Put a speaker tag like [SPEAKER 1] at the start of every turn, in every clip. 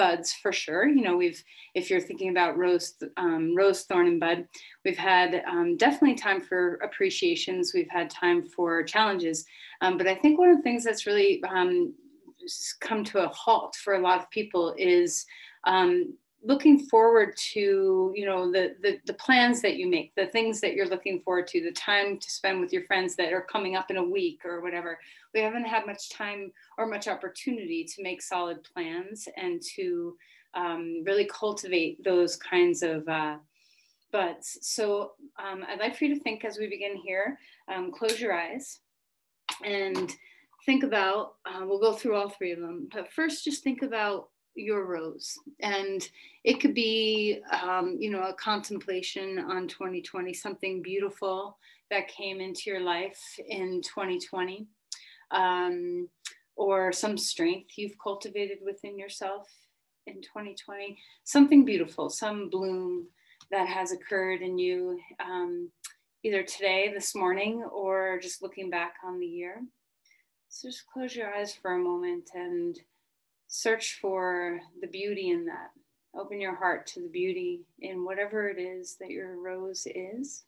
[SPEAKER 1] buds for sure. You know, if you're thinking about rose, thorn, and bud, we've had definitely time for appreciations. We've had time for challenges. But I think one of the things that's really come to a halt for a lot of people is looking forward to, you know, the plans that you make, the things that you're looking forward to, the time to spend with your friends that are coming up in a week or whatever. We haven't had much time or much opportunity to make solid plans and to really cultivate those kinds of buds. So I'd like for you to think as we begin here, close your eyes and think about, we'll go through all three of them, but first just think about your rose. And it could be, you know, a contemplation on 2020, something beautiful that came into your life in 2020, or some strength you've cultivated within yourself in 2020, something beautiful, some bloom that has occurred in you, either today, this morning, or just looking back on the year. So just close your eyes for a moment and search for the beauty in that. Open your heart to the beauty in whatever it is that your rose is.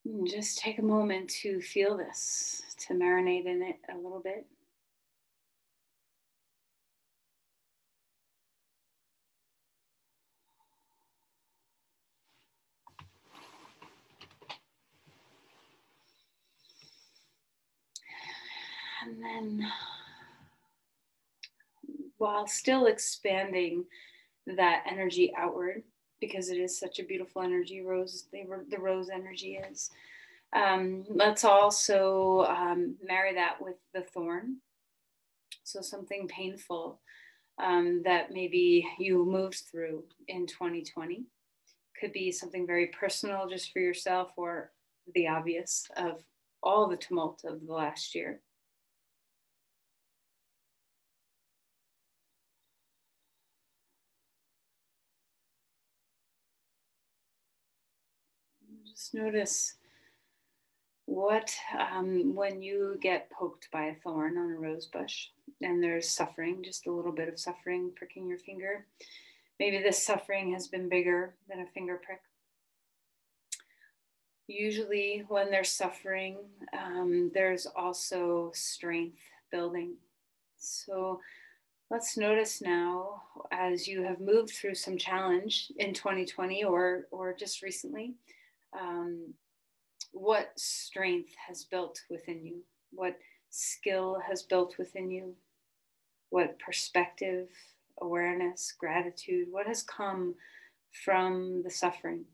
[SPEAKER 1] And just take a moment to feel this, to marinate in it a little bit. And then, while still expanding that energy outward, because it is such a beautiful energy, the rose energy is, let's also marry that with the thorn. So something painful that maybe you moved through in 2020. Could be something very personal just for yourself, or the obvious of all the tumult of the last year. Just notice what, when you get poked by a thorn on a rose bush and there's suffering, just a little bit of suffering pricking your finger. Maybe this suffering has been bigger than a finger prick. Usually when there's suffering, there's also strength building. So let's notice now, as you have moved through some challenge in 2020 or just recently, what strength has built within you, what skill has built within you, what perspective, awareness, gratitude, what has come from the suffering.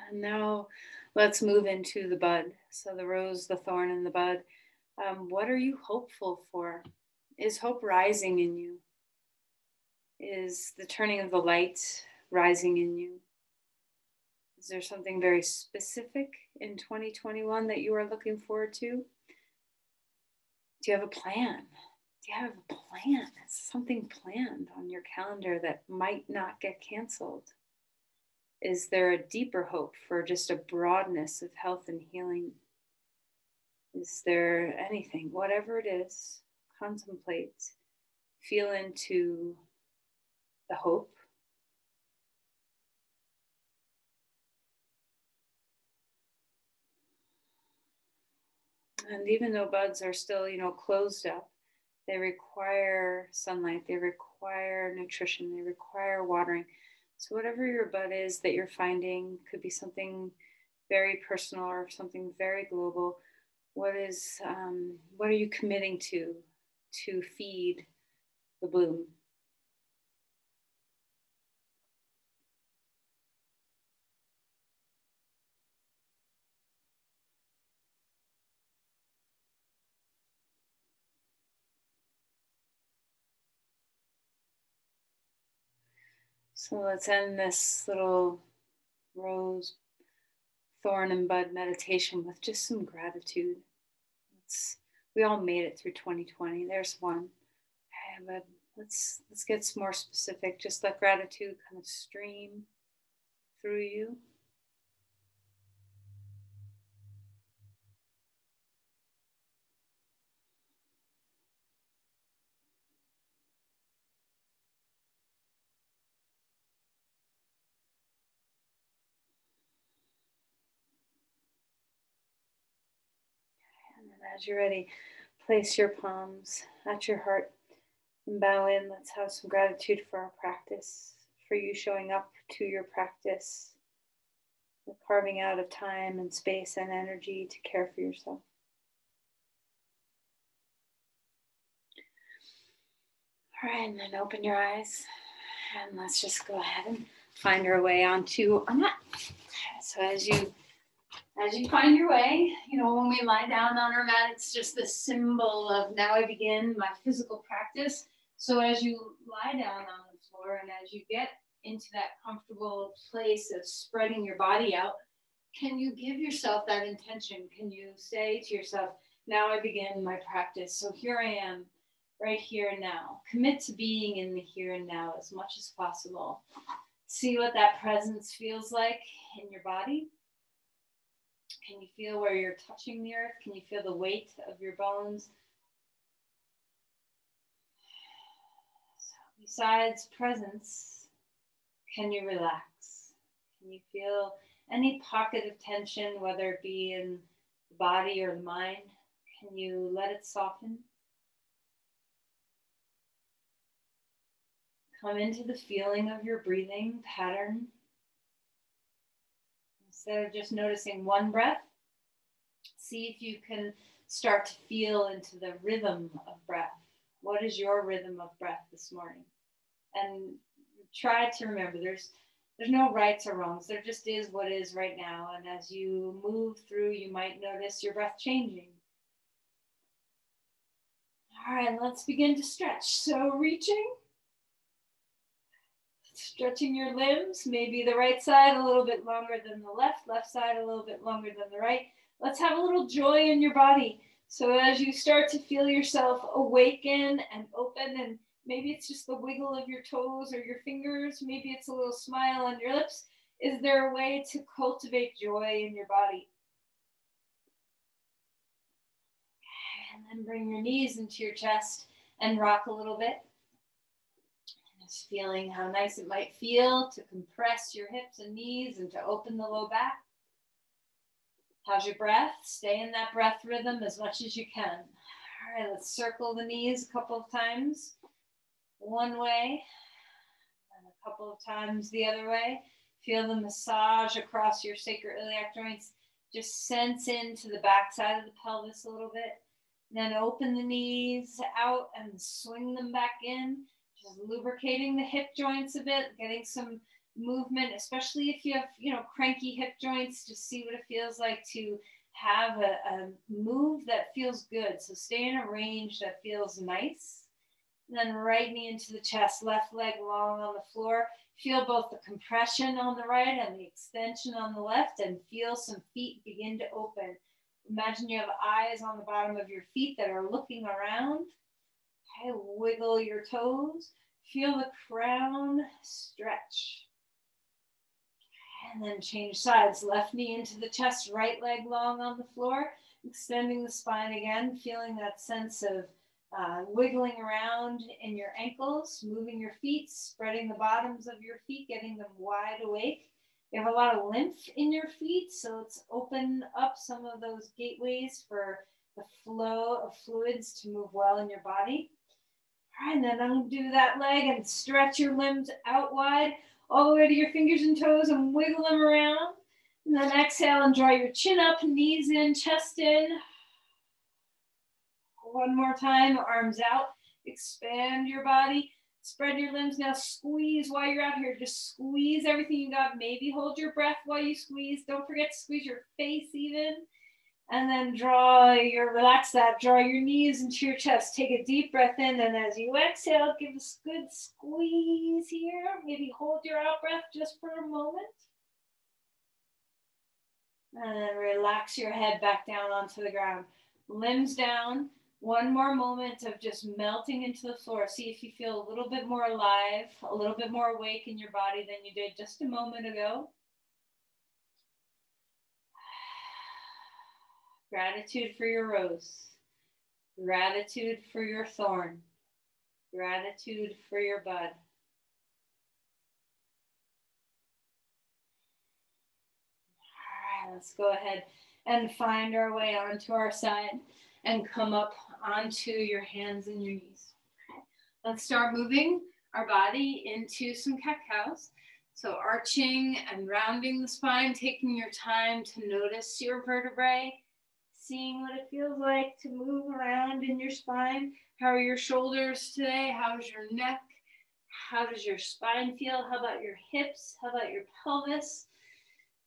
[SPEAKER 1] And now let's move into the bud. So the rose, the thorn, and the bud. What are you hopeful for? Is hope rising in you? Is the turning of the light rising in you? Is there something very specific in 2021 that you are looking forward to? Do you have a plan? Do you have a plan? Is something planned on your calendar that might not get canceled? Is there a deeper hope for just a broadness of health and healing? Is there anything, whatever it is, contemplate, feel into the hope. And even though buds are still, you know, closed up, they require sunlight, they require nutrition, they require watering. So whatever your bud is that you're finding, could be something very personal or something very global. What are you committing to feed the bloom? So let's end this little rose, thorn and bud meditation with just some gratitude. We all made it through 2020. There's one. Okay, but let's get some more specific. Just let gratitude kind of stream through you. And then as you're ready, place your palms at your heart and bow in. Let's have some gratitude for our practice, for you showing up to your practice, the carving out of time and space and energy to care for yourself. All right, and then open your eyes and let's just go ahead and find our way onto a mat. So as you find your way, when we lie down on our mat, it's just the symbol of now I begin my physical practice. So as you lie down on the floor and as you get into that comfortable place of spreading your body out, can you give yourself that intention? Can you say to yourself, now I begin my practice. So here I am, right here and now. Commit to being in the here and now as much as possible. See what that presence feels like in your body. Can you feel where you're touching the earth? Can you feel the weight of your bones? So besides presence, can you relax? Can you feel any pocket of tension, whether it be in the body or the mind? Can you let it soften? Come into the feeling of your breathing pattern. Instead of just noticing one breath, see if you can start to feel into the rhythm of breath. What is your rhythm of breath this morning? And try to remember there's no rights or wrongs. There just is what is right now. And as you move through, you might notice your breath changing. All right, let's begin to stretch. So reaching. Stretching your limbs, maybe the right side a little bit longer than the left side a little bit longer than the right. Let's have a little joy in your body. So as you start to feel yourself awaken and open, and maybe it's just the wiggle of your toes or your fingers, maybe it's a little smile on your lips. Is there a way to cultivate joy in your body? And then bring your knees into your chest and rock a little bit. Just feeling how nice it might feel to compress your hips and knees and to open the low back. How's your breath? Stay in that breath rhythm as much as you can. All right, let's circle the knees a couple of times. One way, and a couple of times the other way. Feel the massage across your sacroiliac joints. Just sense into the back side of the pelvis a little bit. And then open the knees out and swing them back in. Just lubricating the hip joints a bit, getting some movement, especially if you have, cranky hip joints. Just see what it feels like to have a move that feels good. So stay in a range that feels nice. And then right knee into the chest, left leg long on the floor. Feel both the compression on the right and the extension on the left, and feel some feet begin to open. Imagine you have eyes on the bottom of your feet that are looking around. Okay, wiggle your toes. Feel the crown stretch. And then change sides. Left knee into the chest, right leg long on the floor. Extending the spine again, feeling that sense of wiggling around in your ankles, moving your feet, spreading the bottoms of your feet, getting them wide awake. You have a lot of lymph in your feet, so let's open up some of those gateways for the flow of fluids to move well in your body. All right, and then undo that leg and stretch your limbs out wide, all the way to your fingers and toes, and wiggle them around. And then exhale and draw your chin up, knees in, chest in. One more time, arms out, expand your body, spread your limbs. Now squeeze while you're out here. Just squeeze everything you got. Maybe hold your breath while you squeeze. Don't forget to squeeze your face even. And then relax that, draw your knees into your chest. Take a deep breath in, and as you exhale, give a good squeeze here. Maybe hold your out breath just for a moment. And then relax your head back down onto the ground. Limbs down. One more moment of just melting into the floor. See if you feel a little bit more alive, a little bit more awake in your body than you did just a moment ago. Gratitude for your rose. Gratitude for your thorn. Gratitude for your bud. All right, let's go ahead and find our way onto our side and come up onto your hands and your knees. Okay. Let's start moving our body into some cat-cows. So arching and rounding the spine, taking your time to notice your vertebrae, seeing what it feels like to move around in your spine. How are your shoulders today? How's your neck? How does your spine feel? How about your hips? How about your pelvis?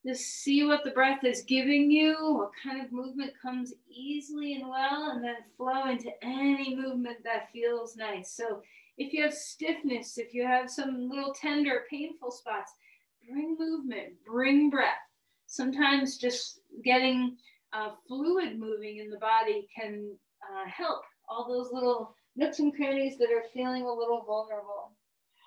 [SPEAKER 1] Just see what the breath is giving you, what kind of movement comes easily and well, and then flow into any movement that feels nice. So if you have stiffness, if you have some little tender, painful spots, bring movement, bring breath. Sometimes just getting fluid moving in the body can help all those little nooks and crannies that are feeling a little vulnerable.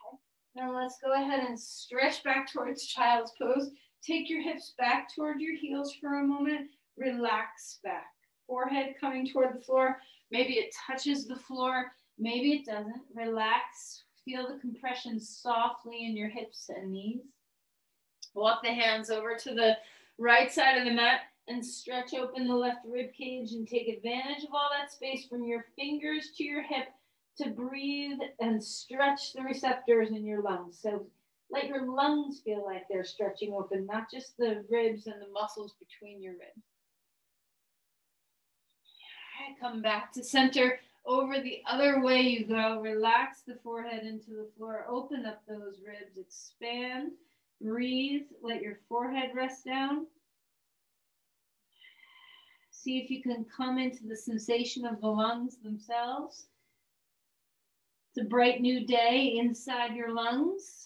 [SPEAKER 1] Okay. Now let's go ahead and stretch back towards child's pose. Take your hips back toward your heels for a moment. Relax back. Forehead coming toward the floor. Maybe it touches the floor. Maybe it doesn't. Relax. Feel the compression softly in your hips and knees. Walk the hands over to the right side of the mat and stretch open the left rib cage and take advantage of all that space from your fingers to your hip to breathe and stretch the receptors in your lungs. So let your lungs feel like they're stretching open, not just the ribs and the muscles between your ribs. All right, come back to center. Over the other way you go. Relax the forehead into the floor. Open up those ribs. Expand. Breathe. Let your forehead rest down. See if you can come into the sensation of the lungs themselves. It's a bright new day inside your lungs.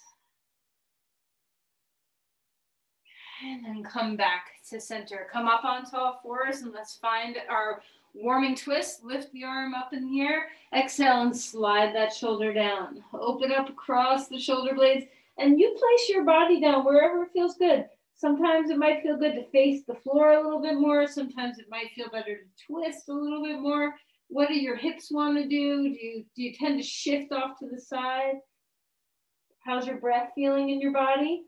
[SPEAKER 1] And then come back to center. Come up onto all fours and let's find our warming twist. Lift the arm up in the air. Exhale and slide that shoulder down. Open up across the shoulder blades and you place your body down wherever it feels good. Sometimes it might feel good to face the floor a little bit more. Sometimes it might feel better to twist a little bit more. What do your hips want to do? Do you tend to shift off to the side? How's your breath feeling in your body?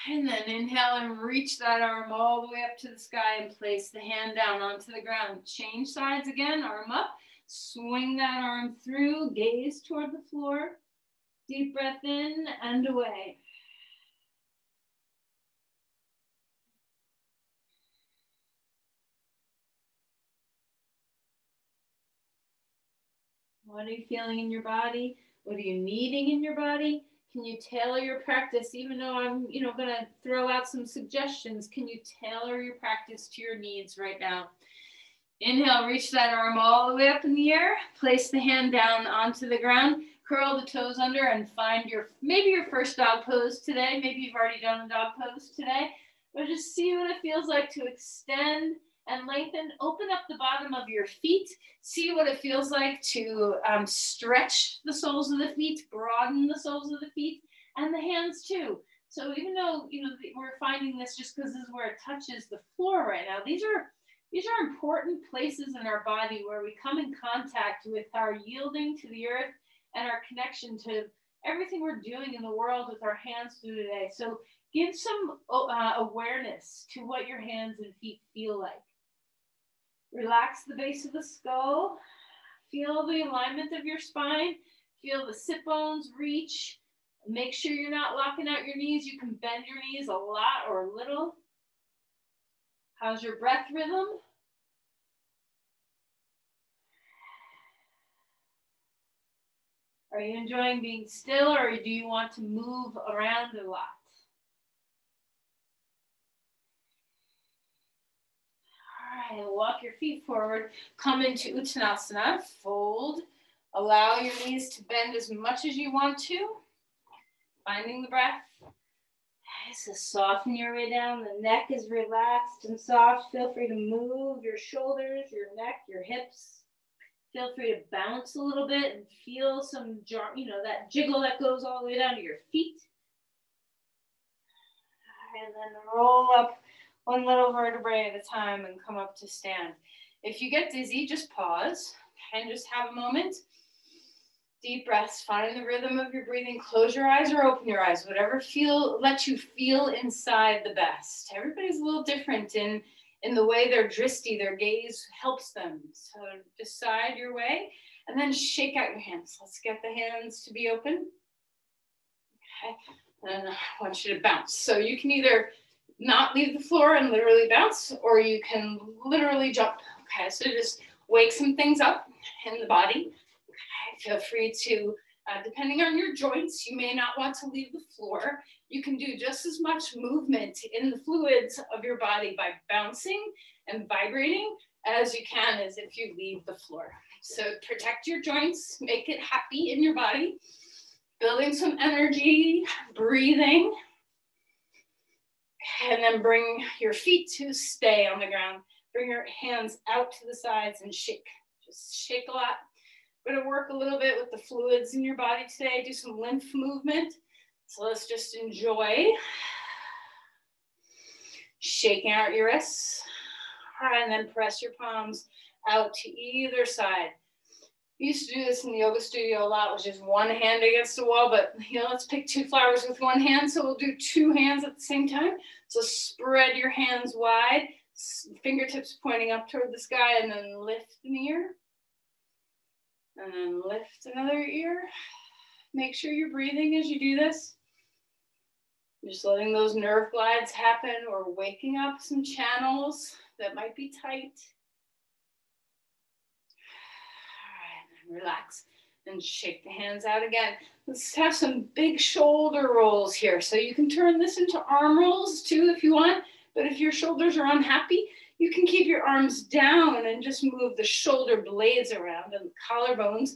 [SPEAKER 1] And then inhale and reach that arm all the way up to the sky and place the hand down onto the ground. Change sides again, arm up. Swing that arm through, gaze toward the floor. Deep breath in and away. What are you feeling in your body? What are you needing in your body? Can you tailor your practice? Even though I'm, going to throw out some suggestions, can you tailor your practice to your needs right now? Inhale, reach that arm all the way up in the air. Place the hand down onto the ground. Curl the toes under and find maybe your first dog pose today. Maybe you've already done a dog pose today. But just see what it feels like to extend and lengthen. Open up the bottom of your feet. See what it feels like to stretch the soles of the feet, broaden the soles of the feet, and the hands too. So even though we're finding this just because this is where it touches the floor right now, these are important places in our body where we come in contact with our yielding to the earth and our connection to everything we're doing in the world with our hands through today. So give some awareness to what your hands and feet feel like. Relax the base of the skull. Feel the alignment of your spine. Feel the sit bones reach. Make sure you're not locking out your knees. You can bend your knees a lot or a little. How's your breath rhythm? Are you enjoying being still or do you want to move around a lot? All right, walk your feet forward. Come into Uttanasana, fold. Allow your knees to bend as much as you want to. Finding the breath.
[SPEAKER 2] Okay, so soften your way down. The neck is relaxed and soft. Feel free to move your shoulders, your neck, your hips. Feel free to bounce a little bit and feel some, that jiggle that goes all the way down to your feet. And then roll up one little vertebrae at a time and come up to stand. If you get dizzy, just pause and just have a moment. Deep breaths, find the rhythm of your breathing. Close your eyes or open your eyes, whatever lets you feel inside the best. Everybody's a little different in the way they're dristy, their gaze helps them. So decide your way and then shake out your hands. Let's get the hands to be open. Okay, and I want you to bounce. So you can either not leave the floor and literally bounce, or you can literally jump. Okay, so just wake some things up in the body. Okay, feel free to, depending on your joints, you may not want to leave the floor. You can do just as much movement in the fluids of your body by bouncing and vibrating as you can as if you leave the floor. So protect your joints, make it happy in your body, building some energy, breathing, and then bring your feet to stay on the ground. Bring your hands out to the sides and shake. Just shake a lot. We're going to work a little bit with the fluids in your body today, do some lymph movement. So let's just enjoy shaking out your wrists. And then press your palms out to either side. We used to do this in the yoga studio a lot, which is one hand against the wall, but let's pick 2 flowers with one hand. So we'll do 2 hands at the same time. So spread your hands wide, fingertips pointing up toward the sky, and then lift an ear. And then lift another ear. Make sure you're breathing as you do this. Just letting those nerve glides happen or waking up some channels that might be tight. All right, relax and shake the hands out again. Let's have some big shoulder rolls here. So you can turn this into arm rolls too if you want, but if your shoulders are unhappy, you can keep your arms down and just move the shoulder blades around and the collarbones.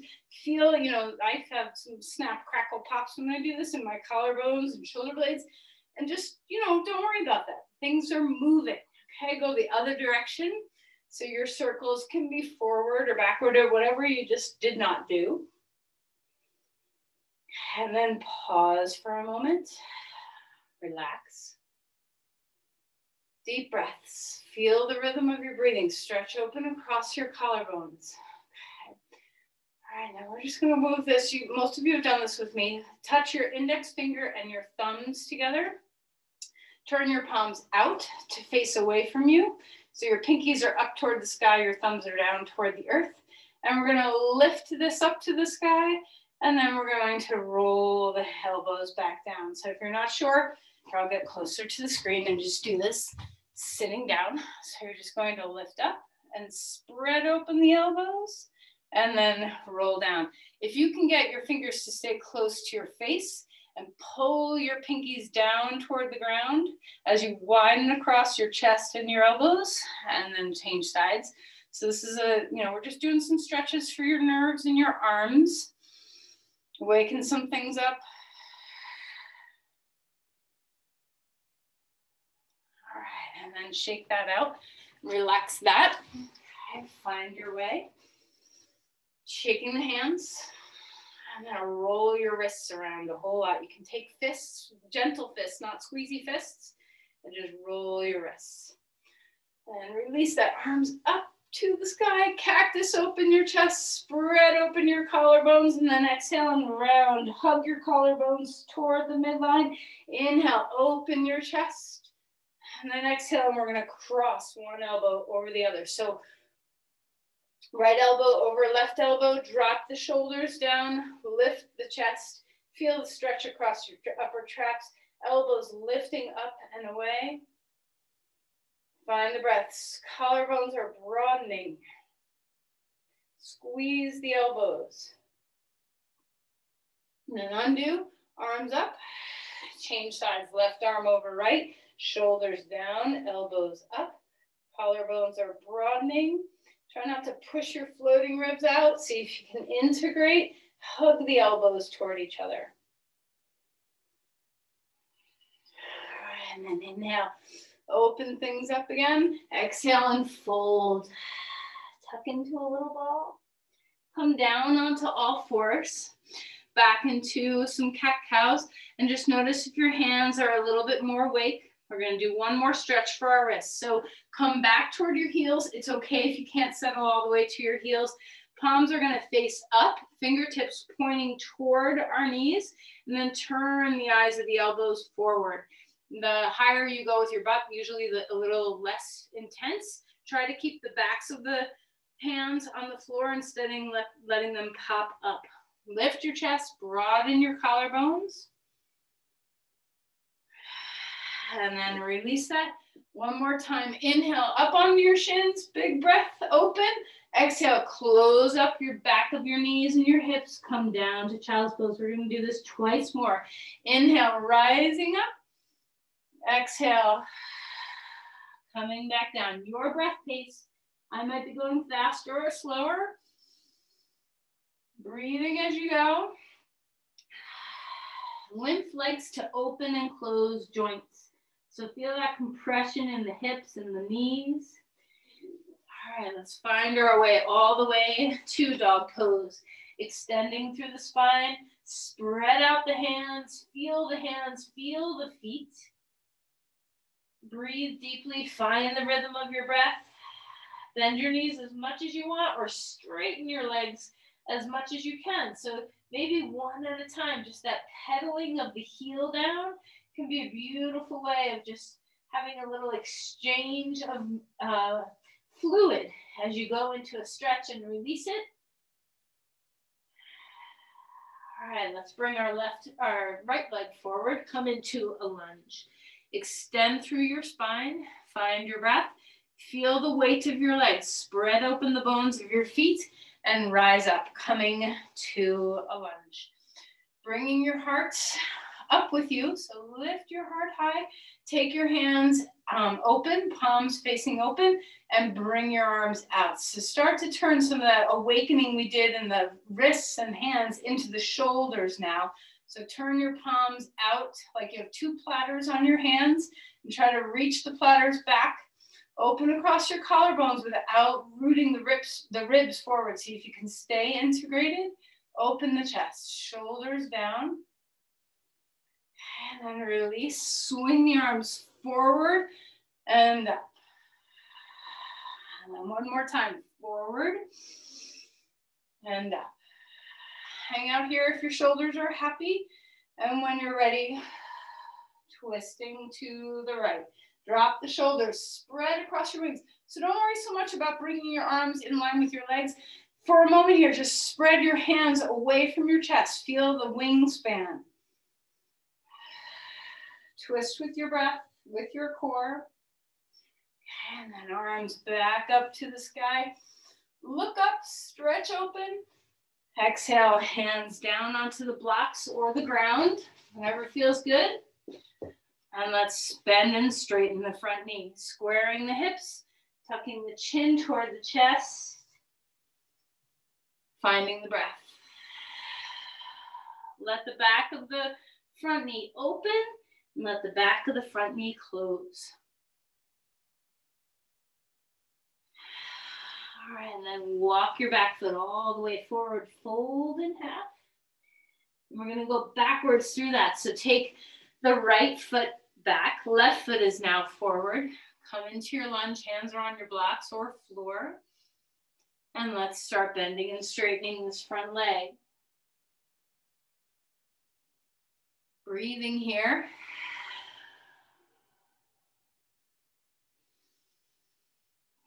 [SPEAKER 2] Feel, I have some snap, crackle, pops when I do this in my collarbones and shoulder blades. And just, don't worry about that. Things are moving, okay? Go the other direction. So your circles can be forward or backward or whatever you just did not do. And then pause for a moment. Relax. Deep breaths. Feel the rhythm of your breathing. Stretch open across your collarbones. Okay. All right, now we're just going to move this. Most of you have done this with me. Touch your index finger and your thumbs together. Turn your palms out to face away from you. So your pinkies are up toward the sky, your thumbs are down toward the earth. And we're going to lift this up to the sky, and then we're going to roll the elbows back down. So if you're not sure, I'll get closer to the screen and just do this sitting down. So you're just going to lift up and spread open the elbows and then roll down. If you can get your fingers to stay close to your face and pull your pinkies down toward the ground as you widen across your chest and your elbows, and then change sides. So this is we're just doing some stretches for your nerves in your arms. Waken some things up. All right, and then shake that out. Relax that. Okay, find your way. Shaking the hands. And then roll your wrists around a whole lot. You can take fists, gentle fists, not squeezy fists, and just roll your wrists. And release that, arms up to the sky. Cactus, open your chest, spread open your collarbones, and then exhale and round. Hug your collarbones toward the midline. Inhale, open your chest. And then exhale, and we're going to cross one elbow over the other. So right elbow over left elbow, drop the shoulders down, lift the chest, feel the stretch across your upper traps, elbows lifting up and away. Find the breaths. Collarbones are broadening. Squeeze the elbows. And then undo, arms up, change sides, left arm over right, shoulders down, elbows up, collarbones are broadening. Try not to push your floating ribs out. See if you can integrate. Hug the elbows toward each other. And then inhale, open things up again. Exhale and fold. Tuck into a little ball. Come down onto all fours. Back into some cat-cows. And just notice if your hands are a little bit more awake. We're going to do one more stretch for our wrists. So come back toward your heels. It's okay if you can't settle all the way to your heels. Palms are going to face up, fingertips pointing toward our knees, and then turn the eyes of the elbows forward. The higher you go with your butt, usually a little less intense. Try to keep the backs of the hands on the floor instead of letting them pop up. Lift your chest, broaden your collarbones. And then release that. One more time. Inhale, up onto your shins. Big breath, open. Exhale, close up your back of your knees and your hips. Come down to child's pose. We're going to do this twice more. Inhale, rising up. Exhale, coming back down. Your breath pace. I might be going faster or slower. Breathing as you go. Lymph likes to open and close joints. So feel that compression in the hips and the knees. All right, let's find our way all the way to dog pose. Extending through the spine, spread out the hands, feel the feet. Breathe deeply, find the rhythm of your breath. Bend your knees as much as you want or straighten your legs as much as you can. So maybe one at a time, just that pedaling of the heel down can be a beautiful way of just having a little exchange of fluid as you go into a stretch and release it. All right, let's bring our right leg forward, come into a lunge. Extend through your spine, find your breath, feel the weight of your legs, spread open the bones of your feet, and rise up, coming to a lunge. Bringing your heart up with you, so lift your heart high, take your hands open, palms facing open, and bring your arms out. So start to turn some of that awakening we did in the wrists and hands into the shoulders now. So turn your palms out like you have two platters on your hands and try to reach the platters back. Open across your collarbones without rooting the ribs forward. See if you can stay integrated. Open the chest, shoulders down. And then release, swing the arms forward and up. And then one more time, forward and up. Hang out here if your shoulders are happy. And when you're ready, twisting to the right. Drop the shoulders, spread across your wings. So don't worry so much about bringing your arms in line with your legs. For a moment here, just spread your hands away from your chest. Feel the wingspan. Twist with your breath, with your core. And then arms back up to the sky. Look up, stretch open. Exhale, hands down onto the blocks or the ground, whatever feels good. And let's bend and straighten the front knee, squaring the hips, tucking the chin toward the chest, finding the breath. Let the back of the front knee open and let the back of the front knee close. All right, and then walk your back foot all the way forward, fold in half. And we're gonna go backwards through that. So take the right foot back, left foot is now forward. Come into your lunge, hands are on your blocks or floor. And let's start bending and straightening this front leg. Breathing here.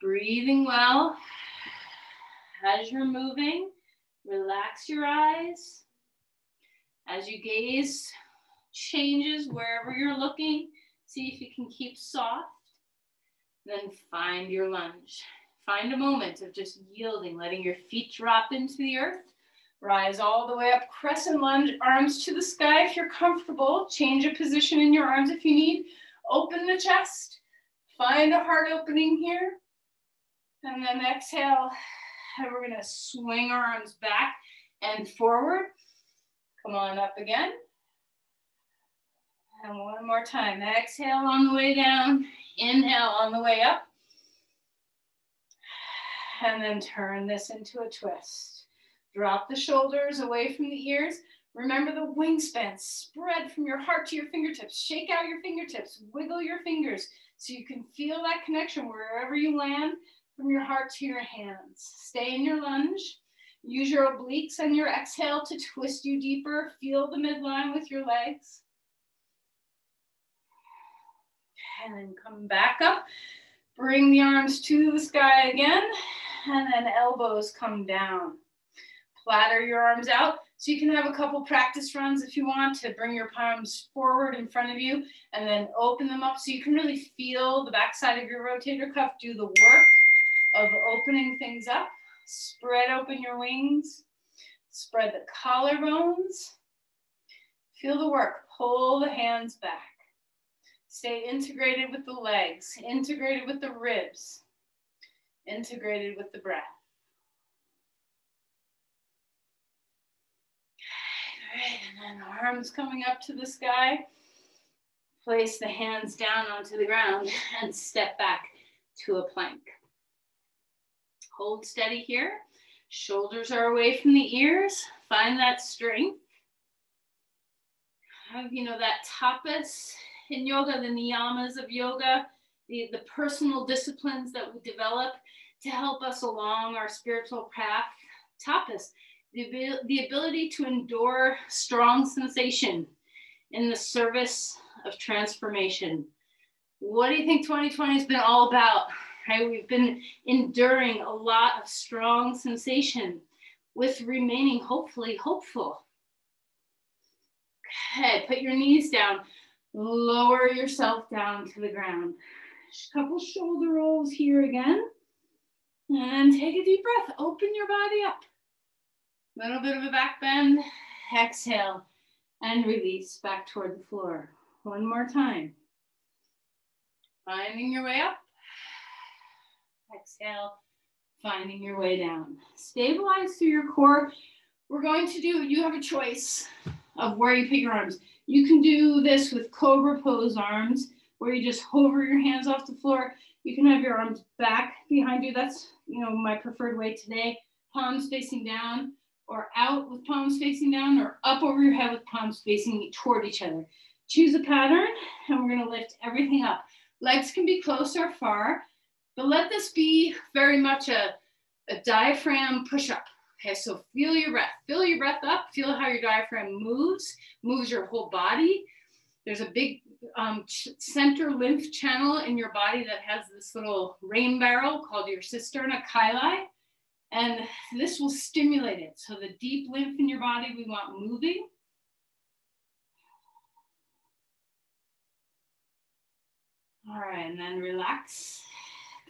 [SPEAKER 2] Breathing well. As you're moving, relax your eyes. As you gaze changes wherever you're looking, see if you can keep soft. Then find your lunge. Find a moment of just yielding, letting your feet drop into the earth. Rise all the way up, crescent lunge, arms to the sky if you're comfortable. Change a position in your arms if you need. Open the chest. Find a heart opening here. And then exhale. And we're gonna swing our arms back and forward. Come on up again. And one more time. Exhale on the way down. Inhale on the way up. And then turn this into a twist. Drop the shoulders away from the ears. Remember the wingspan. Spread from your heart to your fingertips. Shake out your fingertips. Wiggle your fingers so you can feel that connection wherever you land from your heart to your hands. Stay in your lunge. Use your obliques and your exhale to twist you deeper. Feel the midline with your legs. And then come back up. Bring the arms to the sky again. And then elbows come down. Platter your arms out. So you can have a couple practice runs if you want to bring your palms forward in front of you and then open them up so you can really feel the backside of your rotator cuff do the work of opening things up. Spread open your wings. Spread the collarbones. Feel the work. Pull the hands back. Stay integrated with the legs, integrated with the ribs, integrated with the breath. All right, and then arms coming up to the sky. Place the hands down onto the ground and step back to a plank. Hold steady here. Shoulders are away from the ears. Find that strength. Have, that tapas in yoga, the niyamas of yoga, the personal disciplines that we develop to help us along our spiritual path. Tapas, the ability to endure strong sensation in the service of transformation. What do you think 2020 has been all about? Right? We've been enduring a lot of strong sensation with remaining hopefully hopeful. Okay, put your knees down. Lower yourself down to the ground. A couple shoulder rolls here again. And take a deep breath. Open your body up. Little bit of a back bend. Exhale and release back toward the floor. One more time. Finding your way up. Exhale, finding your way down. Stabilize through your core. We're going to do, you have a choice of where you put your arms. You can do this with cobra pose arms, where you just hover your hands off the floor. You can have your arms back behind you. That's, my preferred way today. Palms facing down, or out with palms facing down, or up over your head with palms facing toward each other. Choose a pattern, and we're gonna lift everything up. Legs can be close or far, but let this be very much a diaphragm push-up. Okay, so feel your breath up, feel how your diaphragm moves your whole body. There's a big center lymph channel in your body that has this little rain barrel called your cisterna chyli, and this will stimulate it. So the deep lymph in your body we want moving. All right, and then relax.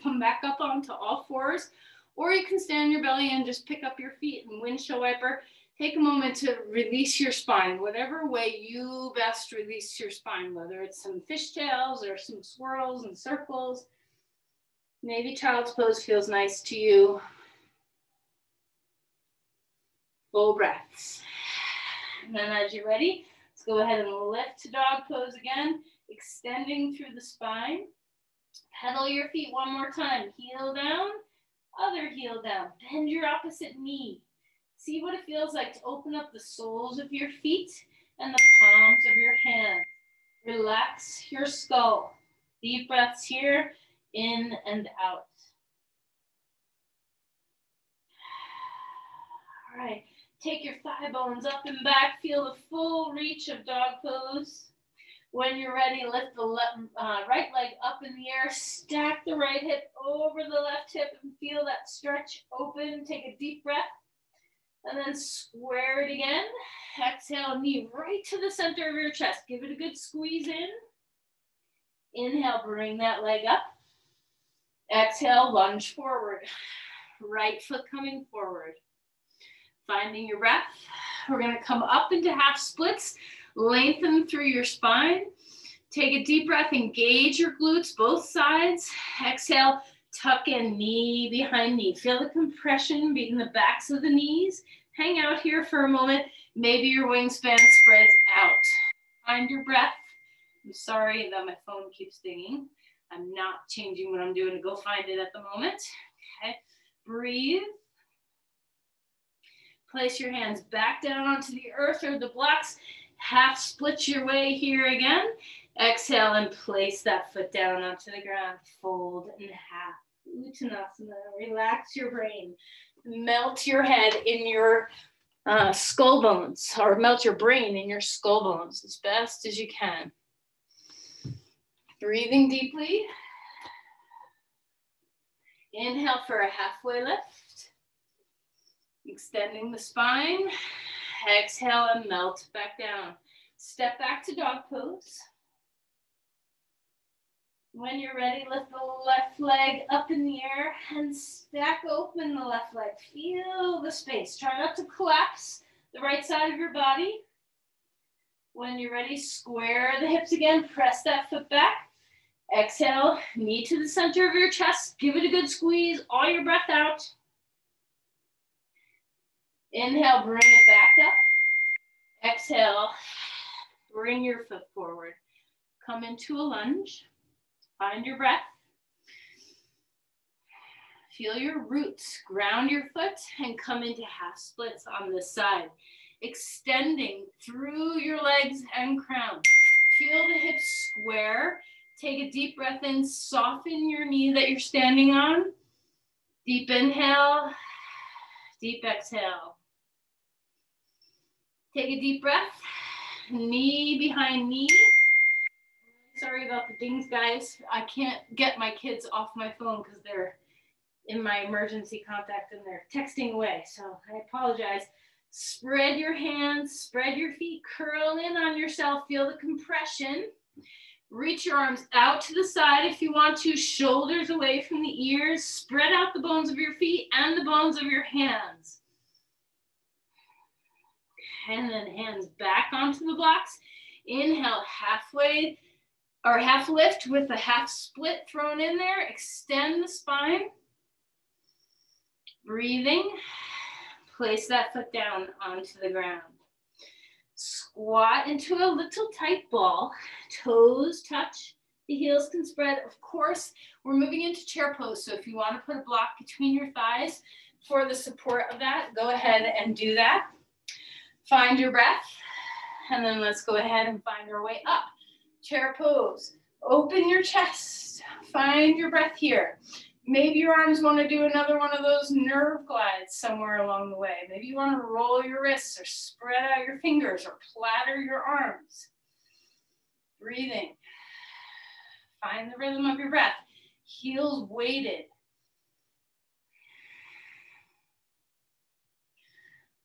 [SPEAKER 2] Come back up onto all fours, or you can stand on your belly and just pick up your feet and windshield wiper. Take a moment to release your spine, whatever way you best release your spine, whether it's some fishtails or some swirls and circles. Maybe child's pose feels nice to you. Full breaths. And then as you're ready, let's go ahead and lift to dog pose again, extending through the spine. Pedal your feet one more time. Heel down, other heel down. Bend your opposite knee. See what it feels like to open up the soles of your feet and the palms of your hands. Relax your skull. Deep breaths here, in and out. All right, take your thigh bones up and back. Feel the full reach of dog pose. When you're ready, lift the right leg up in the air. Stack the right hip over the left hip and feel that stretch open. Take a deep breath. And then square it again. Exhale, knee right to the center of your chest. Give it a good squeeze in. Inhale, bring that leg up. Exhale, lunge forward. Right foot coming forward. Finding your breath. We're gonna come up into half splits. Lengthen through your spine. Take a deep breath, engage your glutes, both sides. Exhale, tuck in, knee behind knee. Feel the compression being the backs of the knees. Hang out here for a moment. Maybe your wingspan spreads out. Find your breath. I'm sorry that my phone keeps dinging. I'm not changing what I'm doing to go find it at the moment. Okay, breathe. Place your hands back down onto the earth or the blocks. Half split your way here again. Exhale and place that foot down onto the ground. Fold in half. Uttanasana. Relax your brain. Melt your head in your skull bones, or melt your brain in your skull bones as best as you can. Breathing deeply. Inhale for a halfway lift. Extending the spine. Exhale and melt back down. Step back to dog pose. When you're ready, lift the left leg up in the air and stack open the left leg. Feel the space. Try not to collapse the right side of your body. When you're ready, square the hips again. Press that foot back. Exhale, knee to the center of your chest. Give it a good squeeze. All your breath out. Inhale, bring it back up. Exhale, bring your foot forward. Come into a lunge. Find your breath. Feel your roots. Ground your foot and come into half splits on this side. Extending through your legs and crown. Feel the hips square. Take a deep breath in. Soften your knee that you're standing on. Deep inhale. Deep exhale. Take a deep breath. Knee behind knee. Sorry about the dings, guys. I can't get my kids off my phone because they're in my emergency contact and they're texting away. So I apologize. Spread your hands, spread your feet, curl in on yourself. Feel the compression. Reach your arms out to the side if you want to. Shoulders away from the ears. Spread out the bones of your feet and the bones of your hands. And then hands back onto the blocks. Inhale, halfway or half lift with a half split thrown in there. Extend the spine. Breathing. Place that foot down onto the ground. Squat into a little tight ball. Toes touch. The heels can spread. Of course, we're moving into chair pose. So if you want to put a block between your thighs for the support of that, go ahead and do that. Find your breath. And then let's go ahead and find our way up. Chair pose. Open your chest. Find your breath here. Maybe your arms want to do another one of those nerve glides somewhere along the way. Maybe you want to roll your wrists or spread out your fingers or platter your arms. Breathing. Find the rhythm of your breath. Heels weighted.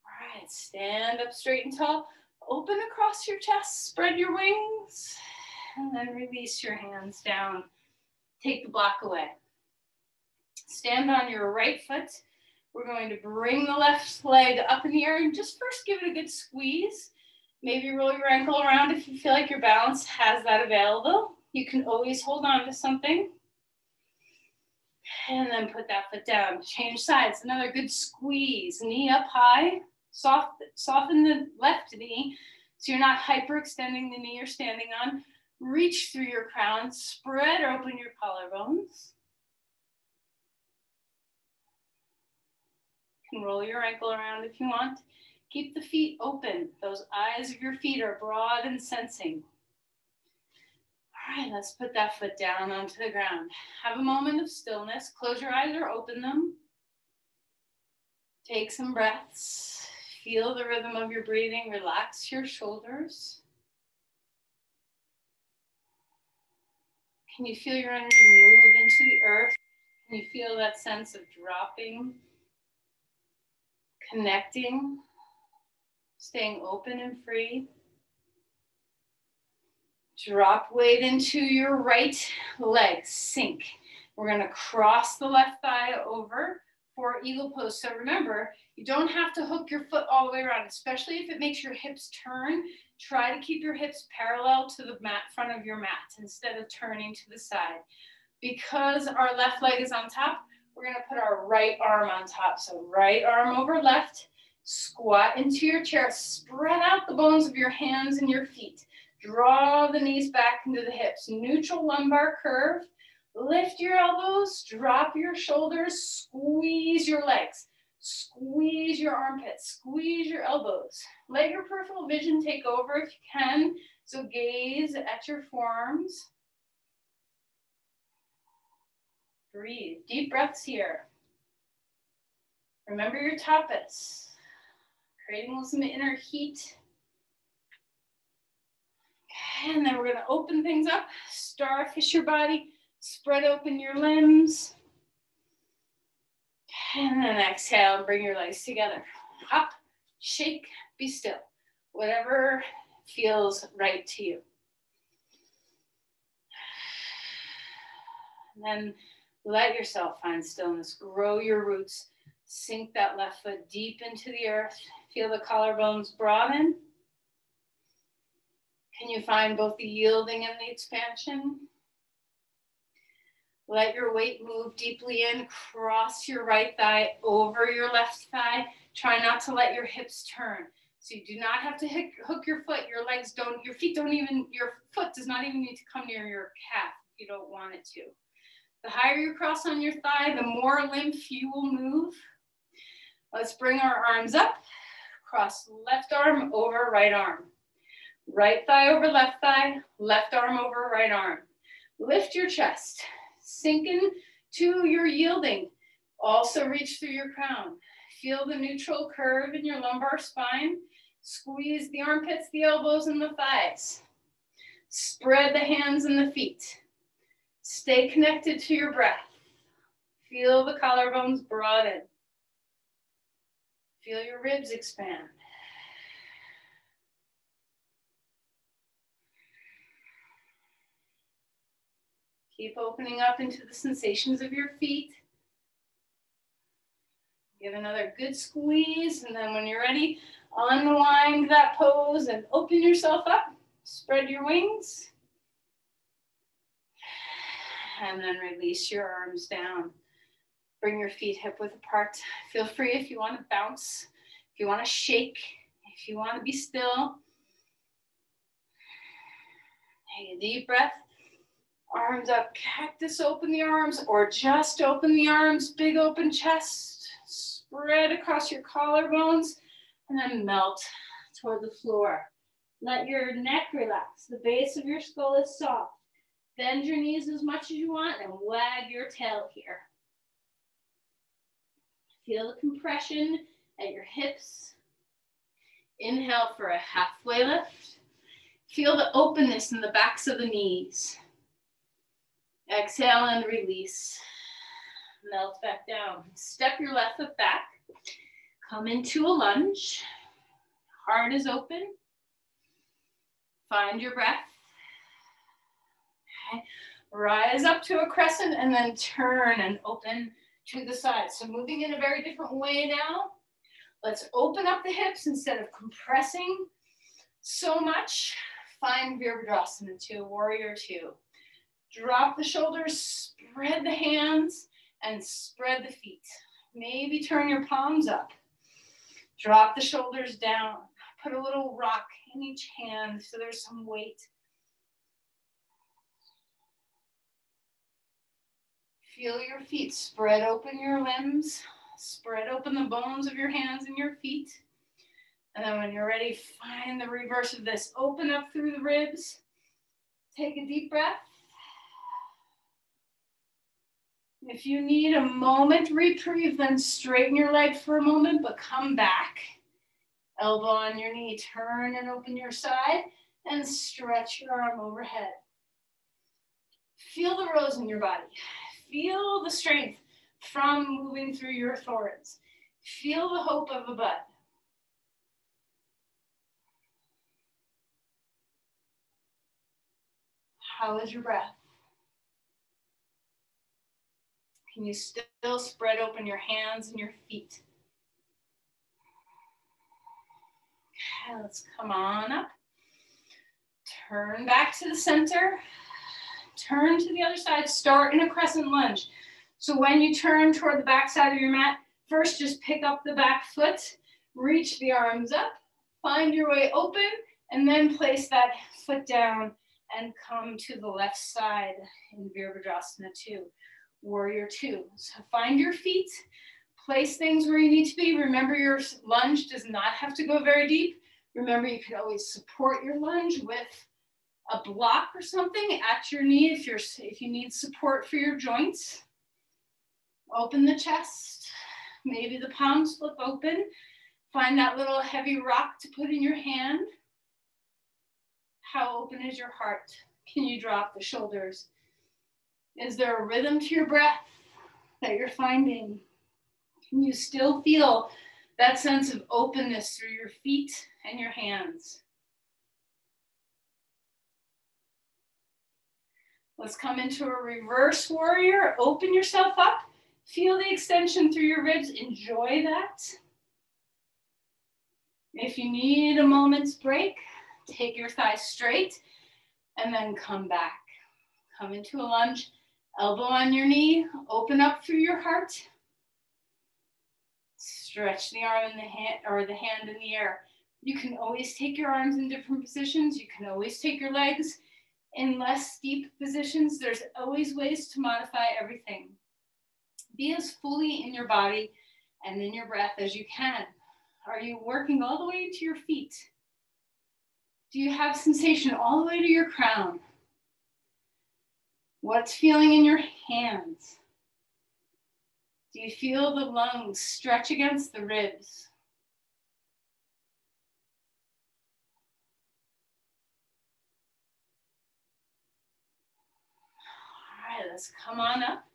[SPEAKER 2] All right, stand up straight and tall. Open across your chest, spread your wings, and then release your hands down. Take the block away. Stand on your right foot. We're going to bring the left leg up in the air and just first give it a good squeeze. Maybe roll your ankle around if you feel like your balance has that available. You can always hold on to something. And then put that foot down. Change sides. Another good squeeze. Knee up high. Soften the left knee so you're not hyperextending the knee you're standing on. Reach through your crown. Spread open your collarbones. You can roll your ankle around if you want. Keep the feet open. Those eyes of your feet are broad and sensing. All right, let's put that foot down onto the ground. Have a moment of stillness. Close your eyes or open them. Take some breaths. Feel the rhythm of your breathing. Relax your shoulders. Can you feel your energy move into the earth? Can you feel that sense of dropping, connecting, staying open and free? Drop weight into your right leg, sink. We're gonna cross the left thigh over for eagle pose. So remember, you don't have to hook your foot all the way around, especially if it makes your hips turn. Try to keep your hips parallel to the mat, front of your mat instead of turning to the side. Because our left leg is on top, we're gonna put our right arm on top. So right arm over left, squat into your chair, spread out the bones of your hands and your feet. Draw the knees back into the hips. Neutral lumbar curve. Lift your elbows, drop your shoulders, squeeze your legs. Squeeze your armpits, squeeze your elbows. Let your peripheral vision take over if you can. So gaze at your forearms. Breathe, deep breaths here. Remember your tapas, creating some inner heat. Okay, and then we're gonna open things up, starfish your body, spread open your limbs. And then exhale and bring your legs together. Hop, shake, be still. Whatever feels right to you. And then let yourself find stillness. Grow your roots. Sink that left foot deep into the earth. Feel the collarbones broaden. Can you find both the yielding and the expansion? Let your weight move deeply in. Cross your right thigh over your left thigh. Try not to let your hips turn. So you do not have to hook your foot. Your legs don't, your feet don't even, your foot does not even need to come near your calf if you don't want it to. The higher you cross on your thigh, the more lymph you will move. Let's bring our arms up. Cross left arm over right arm. Right thigh over left thigh, left arm over right arm. Lift your chest. Sink in to your yielding. Also reach through your crown. Feel the neutral curve in your lumbar spine. Squeeze the armpits, the elbows, and the thighs. Spread the hands and the feet. Stay connected to your breath. Feel the collarbones broaden. Feel your ribs expand. Keep opening up into the sensations of your feet. Give another good squeeze, and then when you're ready, unwind that pose and open yourself up. Spread your wings. And then release your arms down. Bring your feet hip width apart. Feel free if you want to bounce, if you want to shake, if you want to be still. Take a deep breath. Arms up, cactus, open the arms, or just open the arms, big open chest. Spread across your collarbones, and then melt toward the floor. Let your neck relax. The base of your skull is soft. Bend your knees as much as you want and wag your tail here. Feel the compression at your hips. Inhale for a halfway lift. Feel the openness in the backs of the knees. Exhale and release. Melt back down. Step your left foot back. Come into a lunge. Heart is open. Find your breath. Okay. Rise up to a crescent and then turn and open to the side. So moving in a very different way now. Let's open up the hips instead of compressing so much. Find Virabhadrasana 2, Warrior 2. Drop the shoulders, spread the hands, and spread the feet. Maybe turn your palms up. Drop the shoulders down. Put a little rock in each hand so there's some weight. Feel your feet. Spread open your limbs. Spread open the bones of your hands and your feet. And then when you're ready, find the reverse of this. Open up through the ribs. Take a deep breath. If you need a moment reprieve, then straighten your leg for a moment, but come back. Elbow on your knee, turn and open your side, and stretch your arm overhead. Feel the rose in your body. Feel the strength from moving through your thorns. Feel the hope of a bud. How is your breath? Can you still spread open your hands and your feet? Okay, let's come on up. Turn back to the center. Turn to the other side. Start in a crescent lunge. So when you turn toward the back side of your mat, first just pick up the back foot, reach the arms up, find your way open, And then place that foot down and come to the left side in Virabhadrasana 2, Warrior 2. So find your feet, place things where you need to be. Remember, your lunge does not have to go very deep. Remember, you can always support your lunge with a block or something at your knee if you need support for your joints. Open the chest, maybe the palms flip open. Find that little heavy rock to put in your hand. How open is your heart? Can you drop the shoulders? Is there a rhythm to your breath that you're finding? Can you still feel that sense of openness through your feet and your hands? Let's come into a reverse warrior. Open yourself up. Feel the extension through your ribs. Enjoy that. If you need a moment's break, take your thighs straight and then come back. Come into a lunge, elbow on your knee, open up through your heart. Stretch the arm in the hand or the hand in the air. You can always take your arms in different positions. You can always take your legs in less steep positions. There's always ways to modify everything. Be as fully in your body and in your breath as you can. Are you working all the way to your feet? Do you have sensation all the way to your crown? What's feeling in your hands? Do you feel the lungs stretch against the ribs? All right, let's come on up.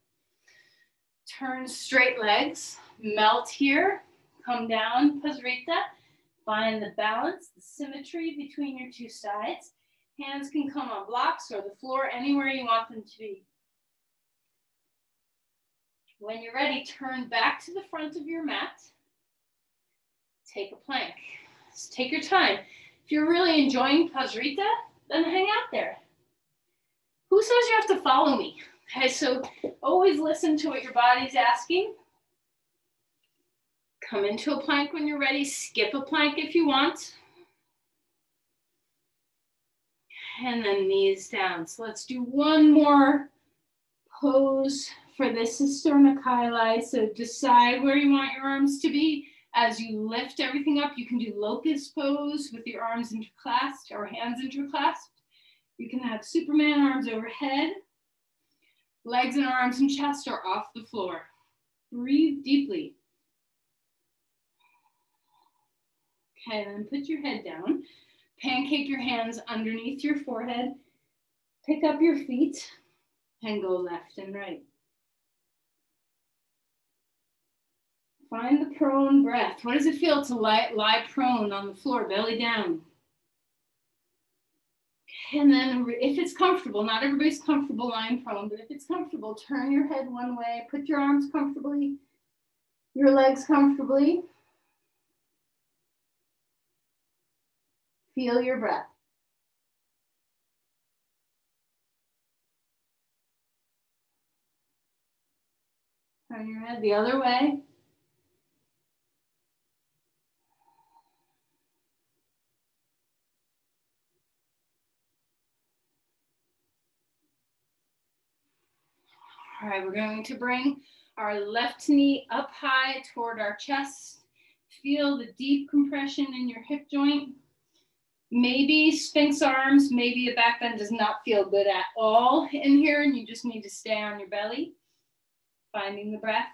[SPEAKER 2] Turn straight legs, melt here, come down, Pasrita. Find the balance, the symmetry between your two sides. Hands can come on blocks or the floor, anywhere you want them to be. When you're ready, turn back to the front of your mat. Take a plank. Just take your time. If you're really enjoying Pasrita, then hang out there. Who says you have to follow me? Okay, so always listen to what your body's asking. Come into a plank when you're ready. Skip a plank if you want. And then knees down. So let's do one more pose for this Sternochyli. So decide where you want your arms to be. As you lift everything up, you can do locust pose with your arms interclasped or hands interclasped. You can have Superman arms overhead. Legs and arms and chest are off the floor. Breathe deeply. Okay, then put your head down. Pancake your hands underneath your forehead. Pick up your feet and go left and right. Find the prone breath. What does it feel to lie prone on the floor, belly down? And then if it's comfortable, not everybody's comfortable lying prone, but if it's comfortable, turn your head one way, put your arms comfortably, your legs comfortably. Feel your breath. Turn your head the other way. All right, we're going to bring our left knee up high toward our chest. Feel the deep compression in your hip joint. Maybe Sphinx arms, maybe a back bend does not feel good at all in here and you just need to stay on your belly. Finding the breath.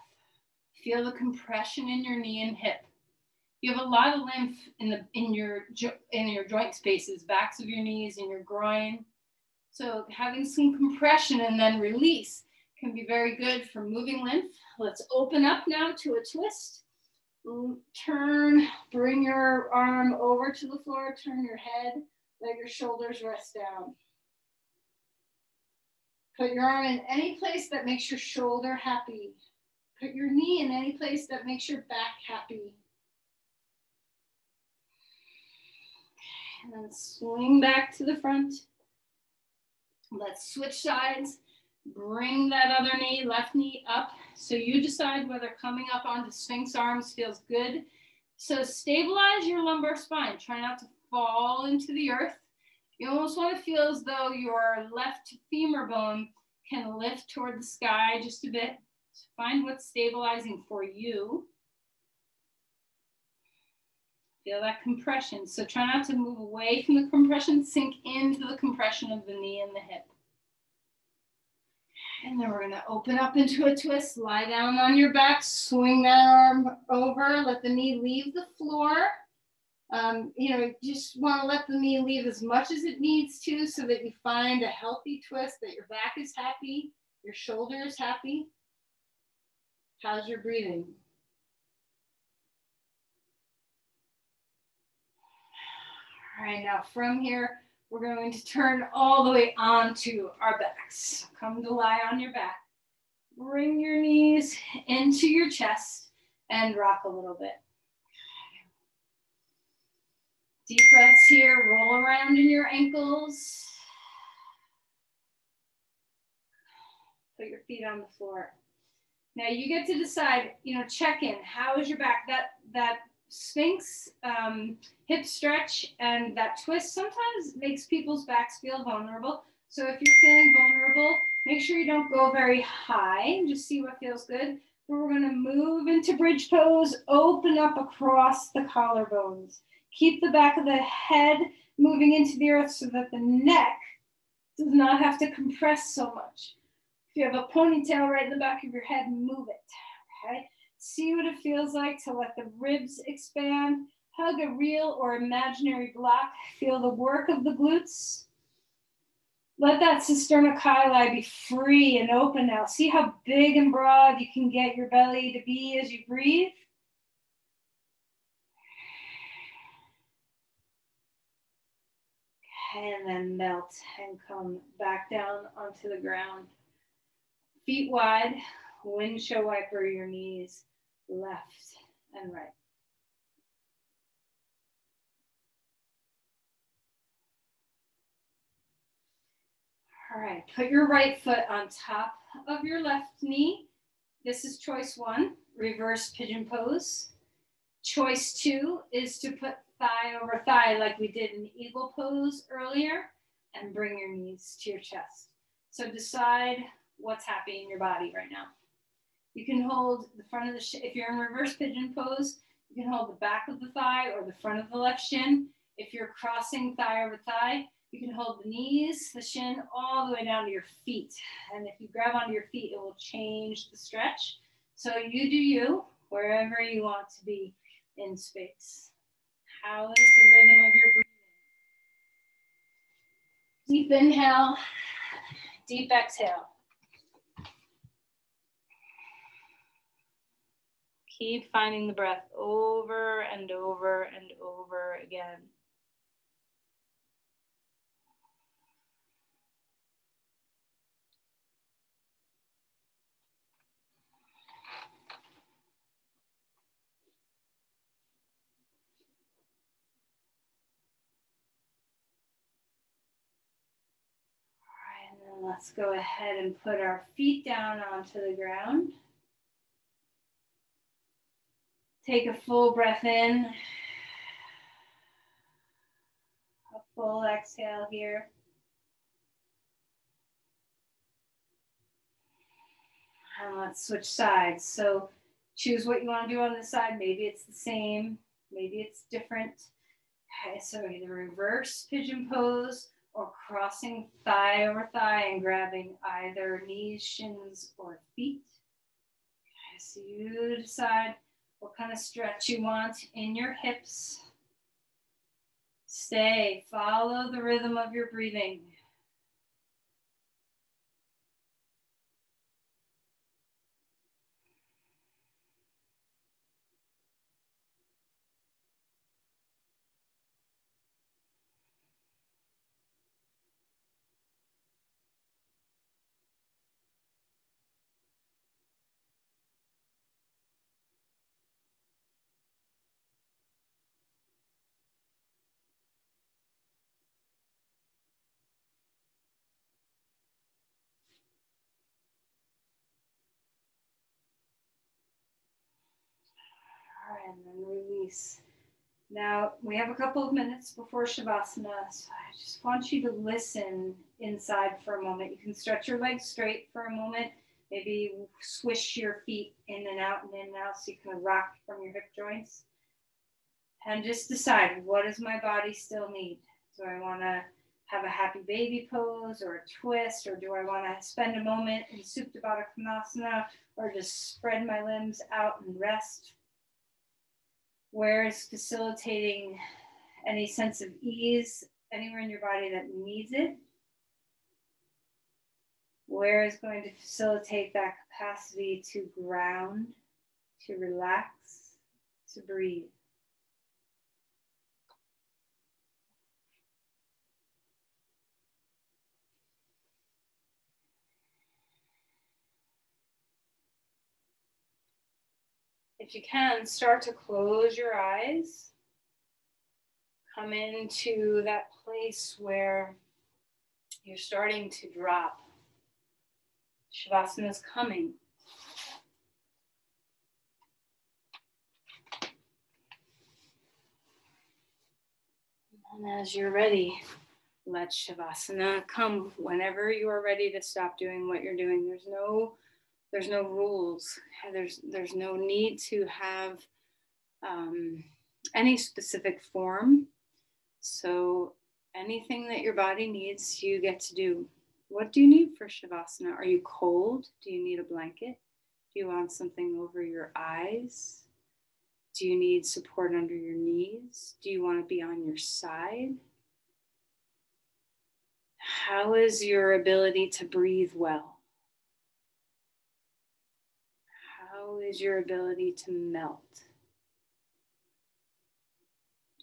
[SPEAKER 2] Feel the compression in your knee and hip. You have a lot of lymph in your joint spaces, backs of your knees and your groin. So having some compression and then release can be very good for moving lymph. Let's open up now to a twist. Turn, bring your arm over to the floor, turn your head, let your shoulders rest down. Put your arm in any place that makes your shoulder happy. Put your knee in any place that makes your back happy. And then swing back to the front. Let's switch sides. Bring that other knee, left knee up. So you decide whether coming up onto Sphinx arms feels good. So stabilize your lumbar spine. Try not to fall into the earth. You almost want to feel as though your left femur bone can lift toward the sky just a bit. So find what's stabilizing for you. Feel that compression. So try not to move away from the compression, sink into the compression of the knee and the hip. And then we're gonna open up into a twist, lie down on your back, swing that arm over, let the knee leave the floor. Just wanna let the knee leave as much as it needs to so that you find a healthy twist, that your back is happy, your shoulder is happy. How's your breathing? All right, now from here, we're going to turn all the way onto our backs. Come to lie on your back. Bring your knees into your chest and rock a little bit. Deep breaths here, roll around in your ankles. Put your feet on the floor. Now you get to decide, check in. How is your back? That Sphinx hip stretch and that twist sometimes makes people's backs feel vulnerable. So if you're feeling vulnerable, make sure you don't go very high. Just see what feels good. But we're going to move into bridge pose, open up across the collarbones. Keep the back of the head moving into the earth so that the neck does not have to compress so much. If you have a ponytail right in the back of your head, move it, okay? See what it feels like to let the ribs expand. Hug a real or imaginary block. Feel the work of the glutes. Let that sternochyli be free and open now. See how big and broad you can get your belly to be as you breathe. And then melt and come back down onto the ground. Feet wide, windshield wiper your knees left and right. All right, put your right foot on top of your left knee. This is choice one, reverse pigeon pose. Choice two is to put thigh over thigh like we did in eagle pose earlier and bring your knees to your chest. So decide what's happening in your body right now. You can hold the front of the shin. If you're in reverse pigeon pose, you can hold the back of the thigh or the front of the left shin. If you're crossing thigh over thigh, you can hold the knees, the shin, all the way down to your feet. And if you grab onto your feet, it will change the stretch. So you do you, wherever you want to be in space. How is the rhythm of your breathing? Deep inhale, deep exhale. Keep finding the breath over and over and over again. All right, and then let's go ahead and put our feet down onto the ground. Take a full breath in. A full exhale here. And let's switch sides. So choose what you want to do on this side. Maybe it's the same, maybe it's different. Okay, so either reverse pigeon pose or crossing thigh over thigh and grabbing either knees, shins, or feet. Okay, so you decide what kind of stretch you want in your hips. Stay, follow the rhythm of your breathing. All right, and then release.
[SPEAKER 1] Now we have a couple of minutes before Shavasana, so I just want you to listen inside for a moment. You can stretch your legs straight for a moment, maybe swish your feet in and out and in and out so you can rock from your hip joints. And just decide, what does my body still need? Do I want to have a happy baby pose or a twist, or do I want to spend a moment in Supta Baddha Konasana, or just spread my limbs out and rest? Where is facilitating any sense of ease anywhere in your body that needs it? Where is going to facilitate that capacity to ground, to relax, to breathe? If you can, start to close your eyes. Come into that place where you're starting to drop. Shavasana is coming. And as you're ready, let Shavasana come whenever you are ready to stop doing what you're doing. There's no rules. There's no need to have any specific form. So anything that your body needs, you get to do. What do you need for Shavasana? Are you cold? Do you need a blanket? Do you want something over your eyes? Do you need support under your knees? Do you want to be on your side? How is your ability to breathe well? How is your ability to melt?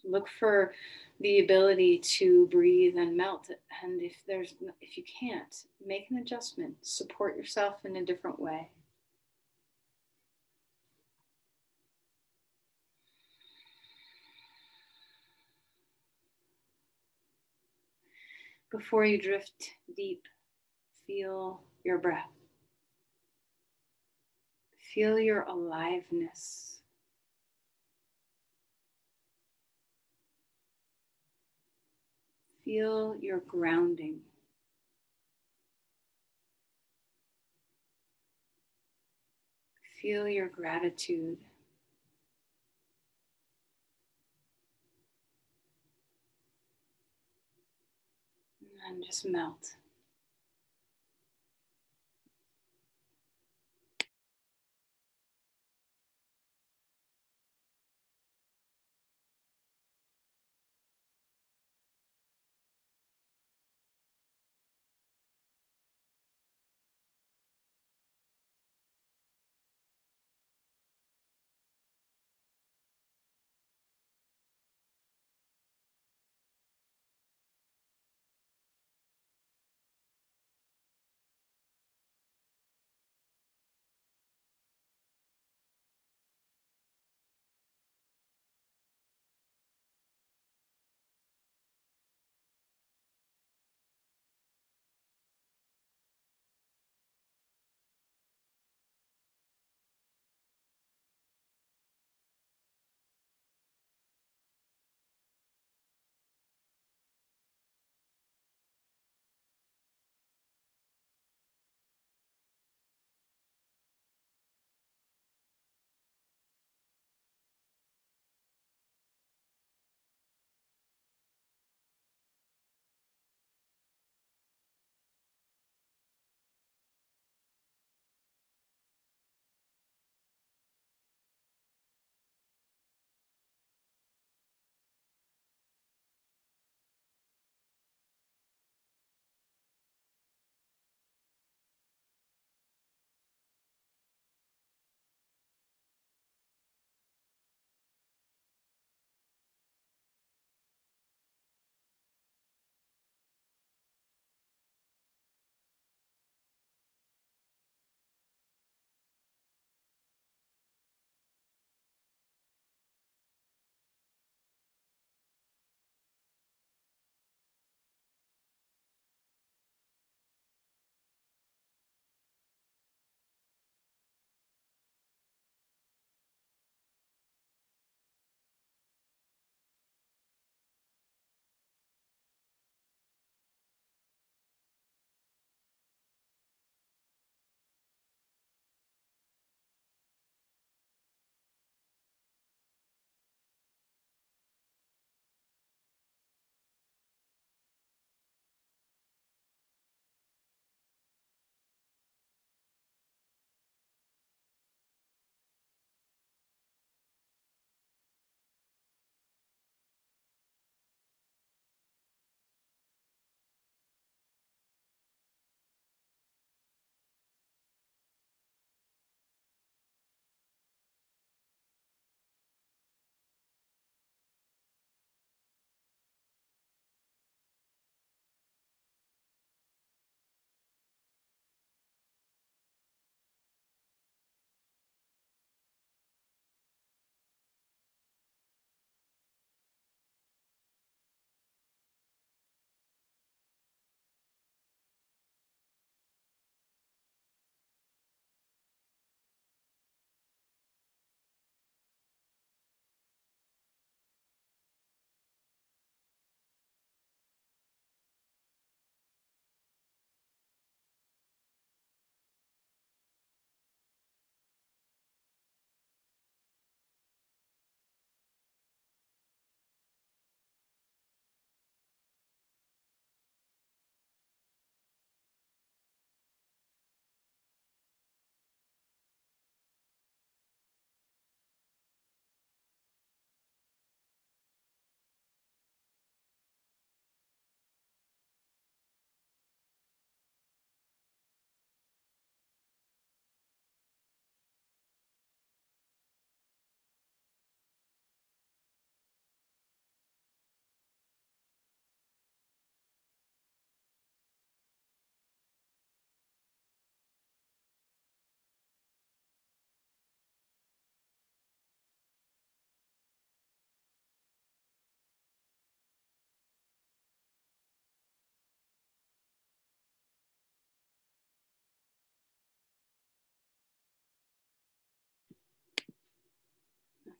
[SPEAKER 1] Look for the ability to breathe and melt. And if you can't, make an adjustment. Support yourself in a different way. Before you drift deep, feel your breath. Feel your aliveness. Feel your grounding. Feel your gratitude. And just melt.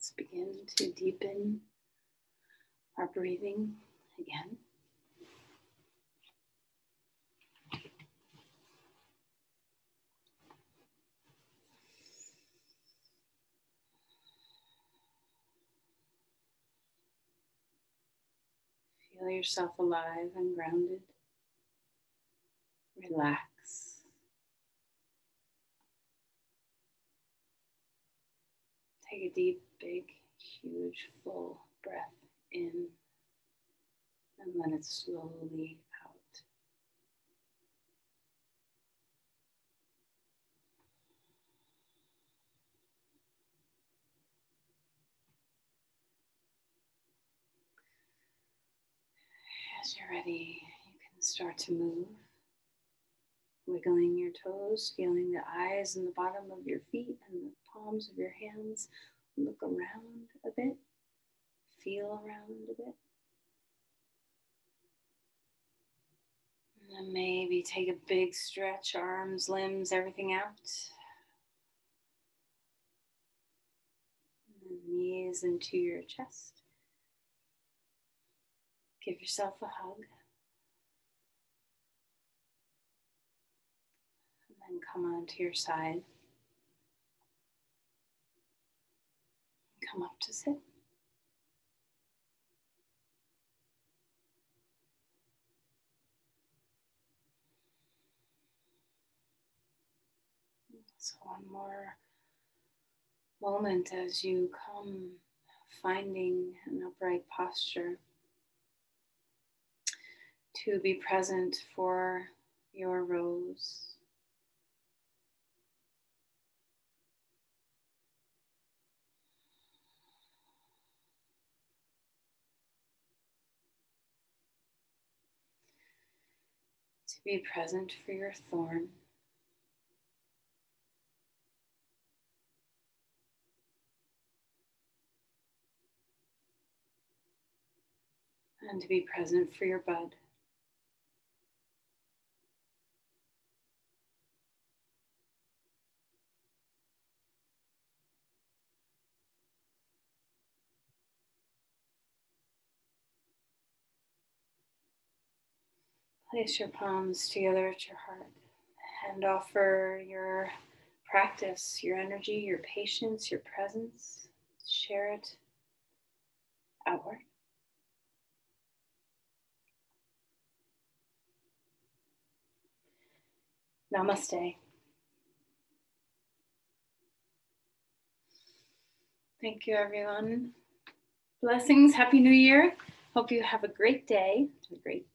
[SPEAKER 1] Let's begin to deepen our breathing again. Feel yourself alive and grounded. Relax. Take a deep, big, huge, full breath in and let it slowly out. As you're ready, you can start to move, wiggling your toes, feeling the eyes and the bottom of your feet and the palms of your hands. Look around a bit, feel around a bit. And then maybe take a big stretch, arms, limbs, everything out. And then knees into your chest. Give yourself a hug. And then come onto your side. Come up to sit. So one more moment as you come finding an upright posture to be present for your rose. To be present for your thorn. And to be present for your bud. Place your palms together at your heart and offer your practice, your energy, your patience, your presence. Share it outward. Namaste. Thank you, everyone. Blessings. Happy New Year. Hope you have a great day. A great